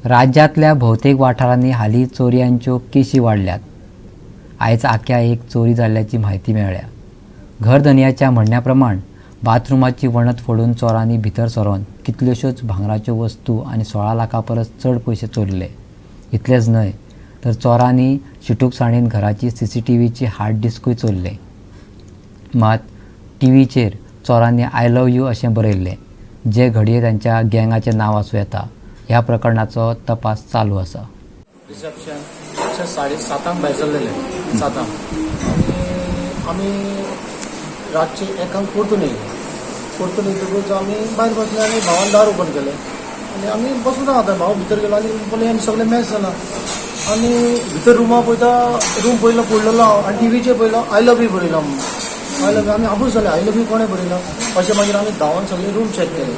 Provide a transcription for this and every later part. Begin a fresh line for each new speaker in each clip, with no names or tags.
राज्यातल्या बहुतेक वाठारांनी हालीं चोरयांच्यो केशी वाडल्यात. आयज आख्या एक चोरी जाल्ल्याची म्हायती मेळ्ळ्या. घरधनियाच्या म्हणण्याप्रमाण बाथरुमाची वणत फोडून चोरांनी भितर सरोन कितल्योश्योच भांगराच्यो वस्तू आनी 16 लाखां परस चड पयशे चोरले. इतलेंच न्हय तर चोरांनी शिटूकसाणीन घराची CCTVची हार्ड डिस्कूय चोरले. मात टीव्हीचेर चोरांनी आय लव्ह यू अशें बरयल्लें, जे घडये तांच्या गँगाचें नांव आसूं येता. ह्या प्रकरणाचो तपास चालू आसा.
रिसेप्शन 7:30 भायर सरलेले 7 आमी रातचे 1 परतून येतकूच आमी भायर बसले आनी भावान दार ओपन केलें आनी आमी बसून आतां भाव भितर गेलो आनी पळय आमी सगळे मॅच जाला आनी भितर रूम पयलो पडलेलो आनी टीव्हीचेर पयलो आय लव्ह यू बरयलो आय लव्ह यू आमी आपूस जाले आय लव्ह यू कोणें बरयलो अशें मागीर आमी धांवन सगळे रूम चॅक केले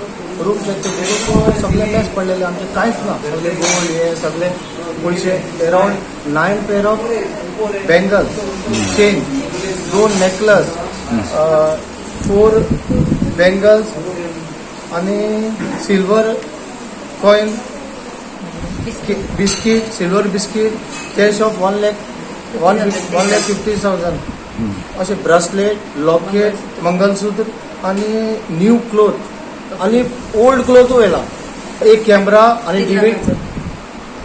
सगळे मॅच पडलेले आमचे कांयच ना सगळे गोल्ड हे सगळे पयशे around 9 pair of bangles chain 2 necklace 4 bangles आनी silver coin biscuit silver biscuit cash of 1,50,000 अशे ब्रेसलेट लॉकेट मंगलसूत्र आनी न्यू क्लोथ आनी ओल्ड क्लोथ व्हेला एक कॅमेरा आनी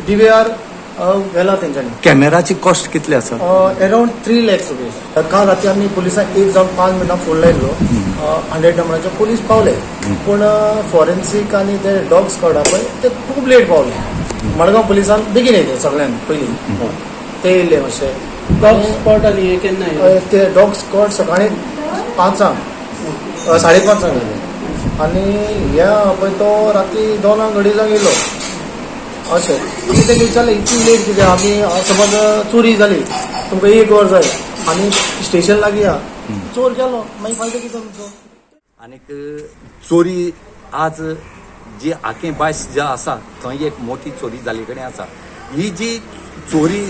DVR व्हेला तेंच्यांनी.
कॅमेराची कॉस्ट कितली आसा?
Around 3 lakhs rupees. काल राती आमी पुलिसांक एक जावन 5 मिनटां फोन लायलो 100 नंबराचे पुलीस पावले पूण फॉरेन्सीक आनी ते डॉग स्क्वॉडा पळय ते खूब लेट पावले. मडगांव पुलिसान बेगीन येयले सगळ्यांक पयलीं ते येयले मातशे
डॉग स्पॉट आनी केन्ना
ते डॉग स्क्वॉड सकाळी 5 5:30 येयले आनी ह्या पळय तो राती 2 घडीजांक येयलो अशें. आमी तेका विचारलें इतली लेट कितें आमी समज चोरी जाली तुमकां 1 वर जाय आनी स्टेशन लागीं या चोर गेलो मागीर फायदो कितें तुमचो.
आनीक चोरी आज जी आखे बायस जे आसा थंय एक मोठी चोरी जाले कडेन आसा. ही जी चोरी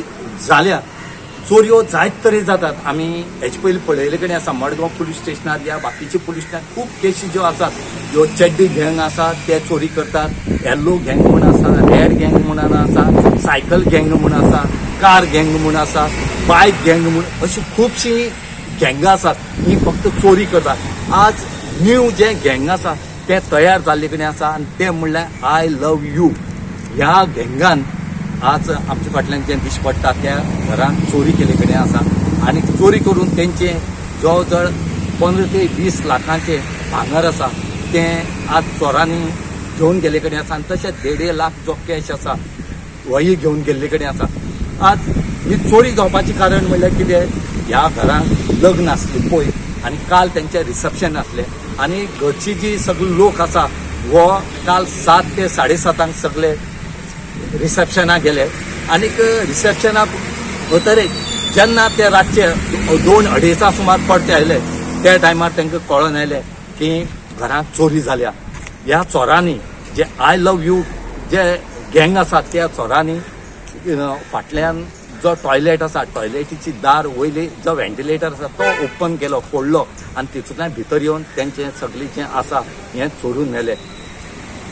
जाल्या चोरयो जायत तरे जातात. आमी हेचे पयलीं पळयले कडेन आसा मडगांव पुलीस स्टेशनार या बाकीचे पुलीस स्टेशनार खूब केसी ज्यो आसात ह्यो चड्डी गँग आसा ते चोरी करतात. येल्लो गँग म्हूण आसा, रेड गँग म्हणून आसा, सायकल गँग म्हूण आसा, कार गँग म्हूण आसा, बायक गँग म्हूण अशी खुबशीं गँग आसात. ही फक्त चोरी करतात. आज न्यू जे गँग आसा ते तयार जाल्ले कडेन आसा आनी ते म्हणल्यार आय लव्ह यू ह्या गँगान आज आमच्या फाटल्यान जें दिश्ट पडटा त्या घरान चोरी केले कडेन आसा आनी चोरी करून तेंचे जवळ जवळ 15 ते 20 लाखांचे भांगर आसा तें आज चोरांनी घेवन गेले कडेन आसा आनी तशेंच 1.5 लाख जो कॅश आसा वही घेवन गेल्ले कडेन आसा. आज ही चोरी जावपाचें कारण म्हणल्यार कितें ह्या घरान लग्न आसलें पळय आनी काल तेंचें रिसेप्शन आसलें आनी घरची जी सगळे लोक आसा वो काल 7 ते 7:30 सगळे रिसेप्शनाक गेले आनीक रिसेप्शनाक वतरेक जेन्ना ते रातचे 2-2:30 सुमार परते आयले त्या टायमार तांकां कळोन आयलें की घरांत चोरी जाल्या. ह्या चोरांनी जे आय लव्ह यू जे गँग आसा त्या चोरांनी फाटल्यान जो टॉयलेट आसा टॉयलेटीची दार वयली जो व्हेंटिलेटर आसा तो ओपन केलो फोडलो आनी तितूंतल्यान भितर येवन तेंचें सगळें जें आसा हें चोरून व्हेलें.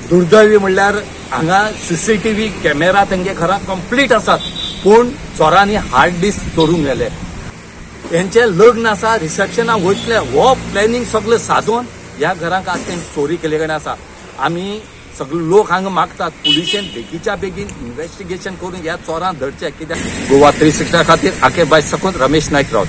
दुर्दैवी म्हणल्यार हांगा CCTV कॅमेरा तेंगे घरां कंप्लीट आसात पूण चोरांनी हार्ड डिस्क चोरून गेले. हेंचें लग्न आसा रिसेप्शनाक वयतले हो प्लॅनिंग सगळें सादून ह्या घराक आज तेंची चोरी केले कडेन आसा. आमी सगळे लोक हांगा मागतात पुलिशेन बेगीच्या बेगीन इन्व्हेस्टिगेशन करून ह्या चोरांक धरचें. कित्याक गोवा 360 खातीर आखे बाय सकून रमेश नायक रावत.